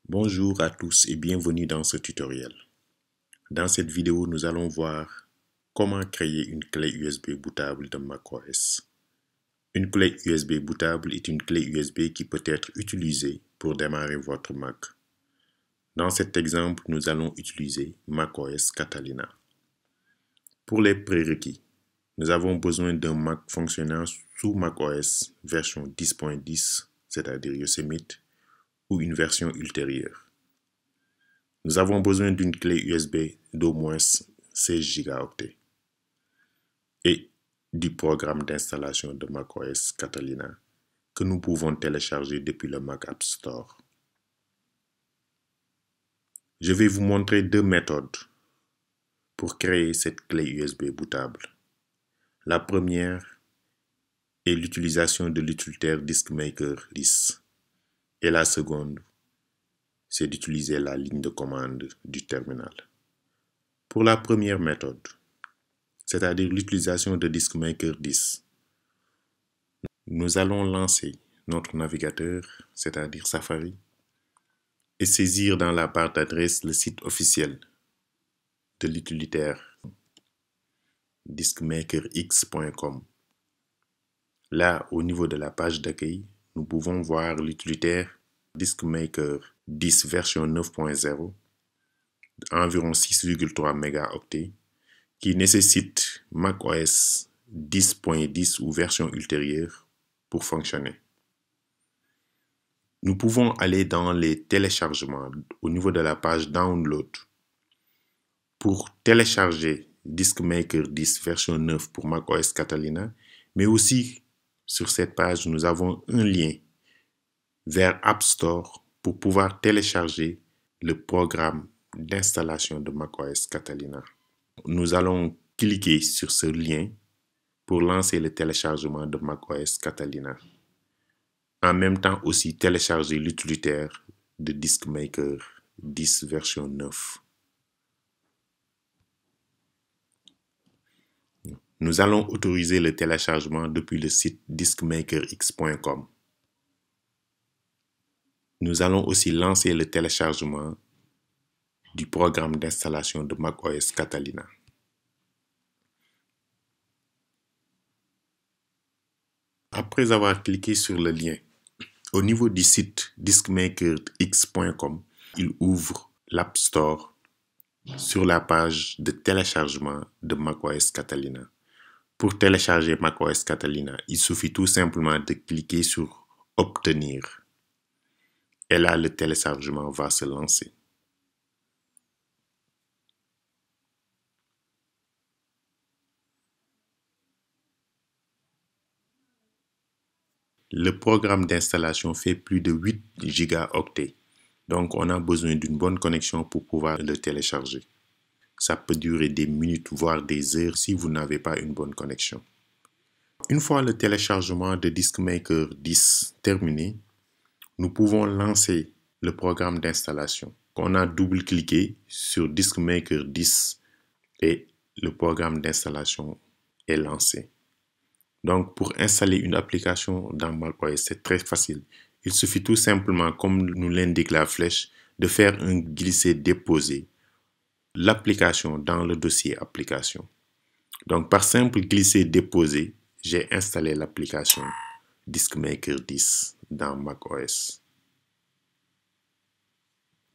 Bonjour à tous et bienvenue dans ce tutoriel. Dans cette vidéo, nous allons voir comment créer une clé USB bootable de macOS. Une clé USB bootable est une clé USB qui peut être utilisée pour démarrer votre Mac. Dans cet exemple, nous allons utiliser macOS Catalina. Pour les prérequis, nous avons besoin d'un Mac fonctionnant sous macOS version 10.10, c'est-à-dire Yosemite, ou une version ultérieure. Nous avons besoin d'une clé USB d'au moins 16 Go et du programme d'installation de macOS Catalina que nous pouvons télécharger depuis le Mac App Store. Je vais vous montrer deux méthodes pour créer cette clé USB bootable. La première est l'utilisation de l'utilitaire DiskMaker 10 et la seconde, c'est d'utiliser la ligne de commande du terminal. Pour la première méthode, c'est-à-dire l'utilisation de DiskMaker 10, nous allons lancer notre navigateur, c'est-à-dire Safari, et saisir dans la barre d'adresse le site officiel de l'utilitaire diskmakerx.com. Là, au niveau de la page d'accueil, nous pouvons voir l'utilitaire DiskMaker 10 version 9.0, environ 6,3 mégaoctets, qui nécessite macOS 10.10 ou version ultérieure pour fonctionner. Nous pouvons aller dans les téléchargements au niveau de la page Download pour télécharger DiskMaker 10 version 9 pour macOS Catalina, mais aussi sur cette page, nous avons un lien vers App Store pour pouvoir télécharger le programme d'installation de macOS Catalina. Nous allons cliquer sur ce lien pour lancer le téléchargement de macOS Catalina. En même temps aussi télécharger l'utilitaire de DiskMaker 10 version 9. Nous allons autoriser le téléchargement depuis le site diskmakerx.com. Nous allons aussi lancer le téléchargement du programme d'installation de macOS Catalina. Après avoir cliqué sur le lien, au niveau du site diskmakerx.com, il ouvre l'App Store sur la page de téléchargement de macOS Catalina. Pour télécharger macOS Catalina, il suffit tout simplement de cliquer sur Obtenir. Et là, le téléchargement va se lancer. Le programme d'installation fait plus de 8 gigaoctets. Donc, on a besoin d'une bonne connexion pour pouvoir le télécharger. Ça peut durer des minutes, voire des heures si vous n'avez pas une bonne connexion. Une fois le téléchargement de DiskMaker 10 terminé, nous pouvons lancer le programme d'installation. On a double-cliqué sur DiskMaker 10 et le programme d'installation est lancé. Donc, pour installer une application dans macOS, c'est très facile. Il suffit tout simplement, comme nous l'indique la flèche, de faire un glisser-déposer l'application dans le dossier application. Donc, par simple glisser-déposer, j'ai installé l'application DiskMaker 10 dans macOS.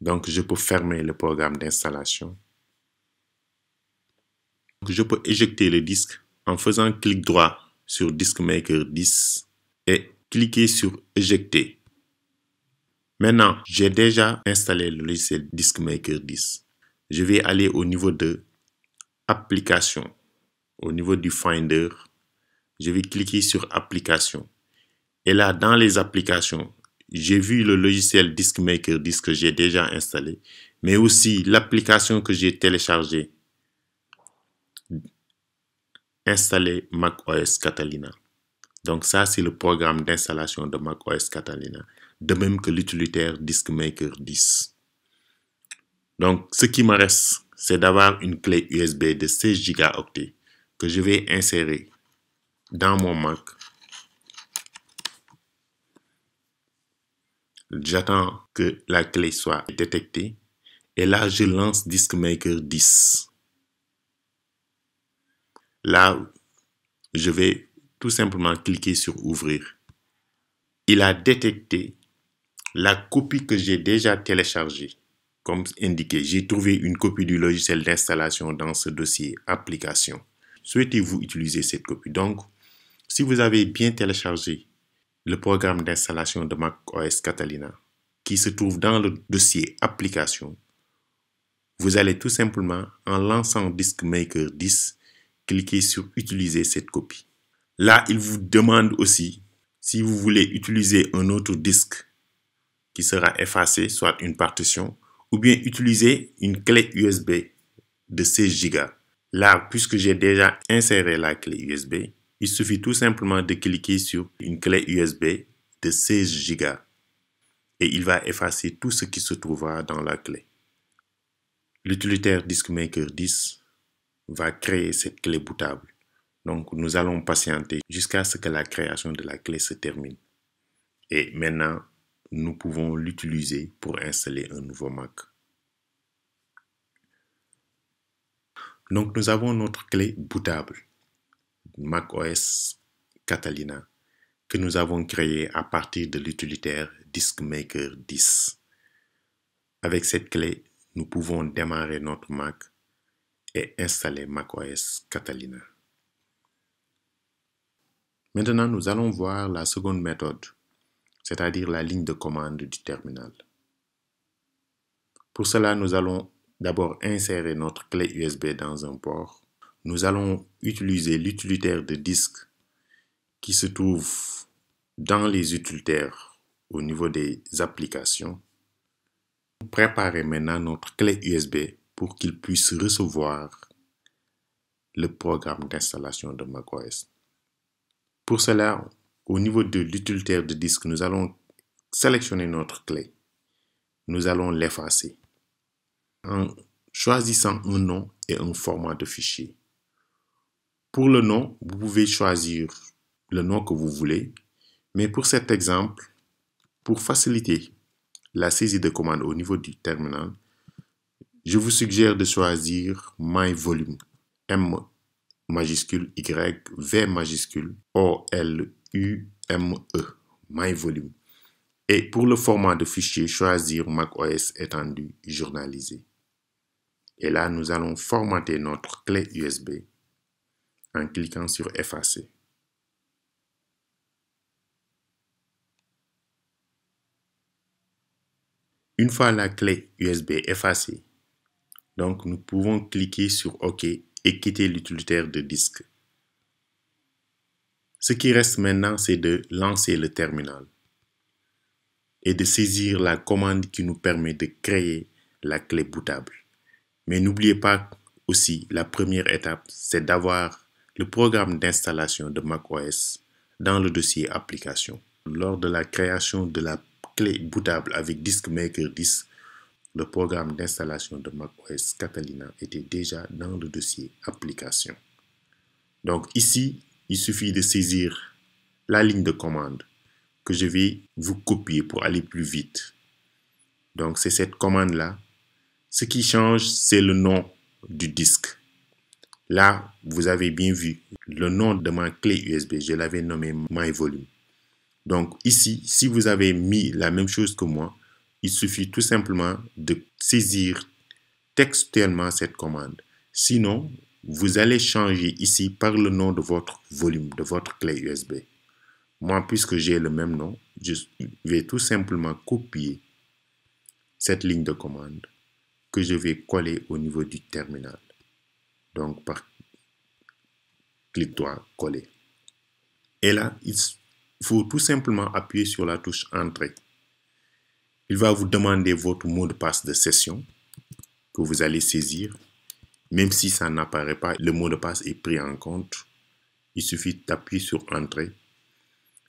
Donc, je peux fermer le programme d'installation. Je peux éjecter le disque en faisant clic droit sur DiskMaker 10 et cliquer sur éjecter. Maintenant, j'ai déjà installé le logiciel DiskMaker 10. Je vais aller au niveau de Application. Au niveau du Finder, je vais cliquer sur Application. Et là, dans les applications, j'ai vu le logiciel DiskMaker 10 que j'ai déjà installé, mais aussi l'application que j'ai téléchargée, installer macOS Catalina. Donc ça, c'est le programme d'installation de macOS Catalina, de même que l'utilitaire DiskMaker 10. Donc, ce qui me reste, c'est d'avoir une clé USB de 16 Go que je vais insérer dans mon Mac. J'attends que la clé soit détectée. Et là, je lance Disk Maker 10. Là, je vais tout simplement cliquer sur Ouvrir. Il a détecté la copie que j'ai déjà téléchargée. Comme indiqué, j'ai trouvé une copie du logiciel d'installation dans ce dossier Application. Souhaitez-vous utiliser cette copie? Donc, si vous avez bien téléchargé le programme d'installation de macOS Catalina qui se trouve dans le dossier Application, vous allez tout simplement, en lançant Disk Maker 10, cliquer sur Utiliser cette copie. Là, il vous demande aussi si vous voulez utiliser un autre disque qui sera effacé, soit une partition, ou bien utiliser une clé USB de 16 Go. Là, puisque j'ai déjà inséré la clé USB, il suffit tout simplement de cliquer sur une clé USB de 16 Go et il va effacer tout ce qui se trouvera dans la clé. L'utilitaire Disk Maker 10 va créer cette clé bootable. Donc, nous allons patienter jusqu'à ce que la création de la clé se termine. Et maintenant, nous pouvons l'utiliser pour installer un nouveau Mac. Donc, nous avons notre clé bootable macOS Catalina que nous avons créée à partir de l'utilitaire Disk Maker 10. Avec cette clé, nous pouvons démarrer notre Mac et installer macOS Catalina. Maintenant, nous allons voir la seconde méthode, c'est-à-dire la ligne de commande du terminal. Pour cela, nous allons d'abord insérer notre clé USB dans un port. Nous allons utiliser l'utilitaire de disque qui se trouve dans les utilitaires au niveau des applications. Préparer maintenant notre clé USB pour qu'il puisse recevoir le programme d'installation de macOS. Pour cela, au niveau de l'utilitaire de disque, nous allons sélectionner notre clé. Nous allons l'effacer en choisissant un nom et un format de fichier. Pour le nom, vous pouvez choisir le nom que vous voulez, mais pour cet exemple, pour faciliter la saisie de commande au niveau du terminal, je vous suggère de choisir MyVolume, M majuscule Y, V majuscule, O, L, U, M, E, MyVolume. Et pour le format de fichier, choisir macOS étendu journalisé. Et là, nous allons formater notre clé USB en cliquant sur Effacer. Une fois la clé USB effacée, donc nous pouvons cliquer sur OK et quitter l'utilitaire de disque. Ce qui reste maintenant, c'est de lancer le terminal et de saisir la commande qui nous permet de créer la clé bootable. Mais n'oubliez pas aussi, la première étape, c'est d'avoir le programme d'installation de macOS dans le dossier Application. Lors de la création de la clé bootable avec Disk Maker 10, le programme d'installation de macOS Catalina était déjà dans le dossier Application. Donc ici, il suffit de saisir la ligne de commande que je vais vous copier pour aller plus vite. Donc c'est cette commande-là. Ce qui change, c'est le nom du disque. Là, vous avez bien vu le nom de ma clé USB. Je l'avais nommé MyVolume. Donc ici, si vous avez mis la même chose que moi, il suffit tout simplement de saisir textuellement cette commande. Sinon, vous allez changer ici par le nom de votre volume, de votre clé USB. Moi, puisque j'ai le même nom, je vais tout simplement copier cette ligne de commande que je vais coller au niveau du terminal. Donc, par clic droit, coller. Et là, il faut tout simplement appuyer sur la touche Entrée. Il va vous demander votre mot de passe de session que vous allez saisir. Même si ça n'apparaît pas, le mot de passe est pris en compte. Il suffit d'appuyer sur Entrée.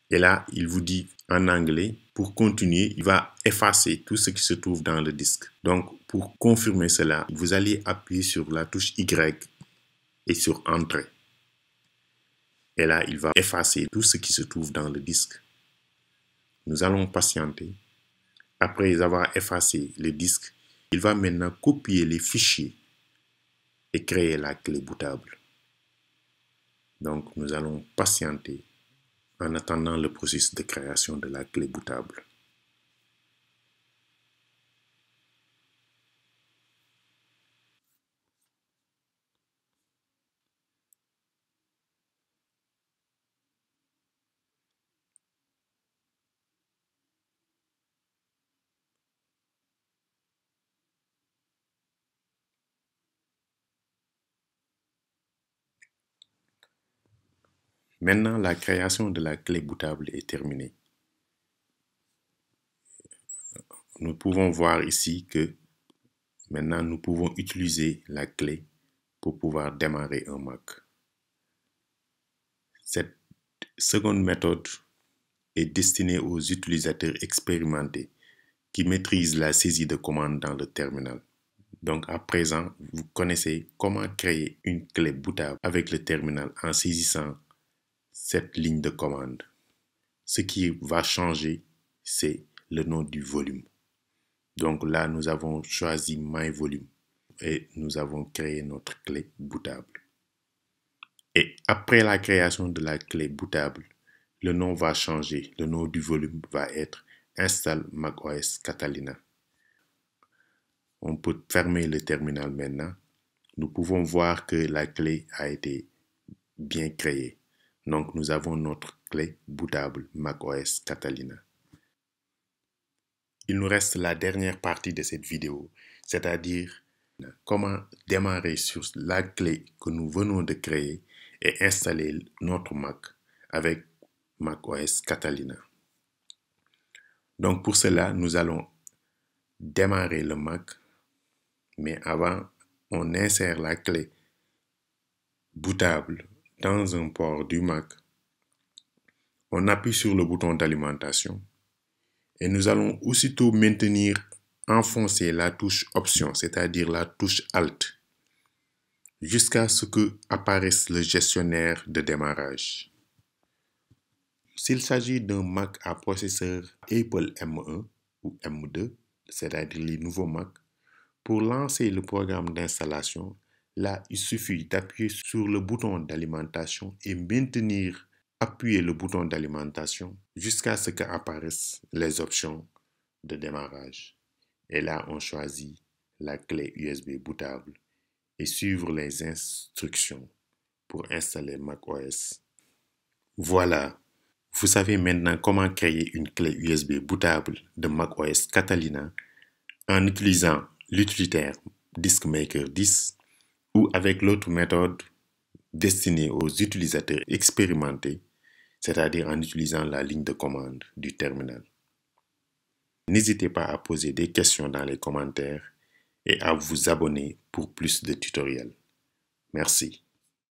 Et là, il vous dit en anglais, pour continuer, il va effacer tout ce qui se trouve dans le disque. Donc, pour confirmer cela, vous allez appuyer sur la touche Y et sur Entrée. Et là, il va effacer tout ce qui se trouve dans le disque. Nous allons patienter Après avoir effacé le disque, il va maintenant copier les fichiers et créer la clé bootable. Donc, nous allons patienter en attendant le processus de création de la clé bootable. Maintenant, la création de la clé bootable est terminée. Nous pouvons voir ici que maintenant nous pouvons utiliser la clé pour pouvoir démarrer un Mac. Cette seconde méthode est destinée aux utilisateurs expérimentés qui maîtrisent la saisie de commandes dans le terminal. Donc à présent, vous connaissez comment créer une clé bootable avec le terminal en saisissant cette ligne de commande. Ce qui va changer, c'est le nom du volume. Donc là, nous avons choisi MyVolume et nous avons créé notre clé bootable. Et après la création de la clé bootable, le nom va changer. Le nom du volume va être Install macOS Catalina. On peut fermer le terminal maintenant. Nous pouvons voir que la clé a été bien créée. Donc nous avons notre clé bootable macOS Catalina. Il nous reste la dernière partie de cette vidéo, c'est-à-dire comment démarrer sur la clé que nous venons de créer et installer notre Mac avec macOS Catalina. Donc pour cela, nous allons démarrer le Mac, mais avant, on insère la clé bootable dans un port du Mac. On appuie sur le bouton d'alimentation et nous allons aussitôt maintenir enfoncer la touche Option, c'est-à-dire la touche Alt, jusqu'à ce que apparaisse le gestionnaire de démarrage. S'il s'agit d'un Mac à processeur Apple M1 ou M2, c'est-à-dire les nouveaux Mac, pour lancer le programme d'installation, là, il suffit d'appuyer sur le bouton d'alimentation et maintenir appuyer le bouton d'alimentation jusqu'à ce qu'apparaissent les options de démarrage. Et là, on choisit la clé USB bootable et suivre les instructions pour installer macOS. Voilà, vous savez maintenant comment créer une clé USB bootable de macOS Catalina en utilisant l'utilitaire DiskMaker 10 ou avec l'autre méthode destinée aux utilisateurs expérimentés, c'est-à-dire en utilisant la ligne de commande du terminal. N'hésitez pas à poser des questions dans les commentaires et à vous abonner pour plus de tutoriels. Merci.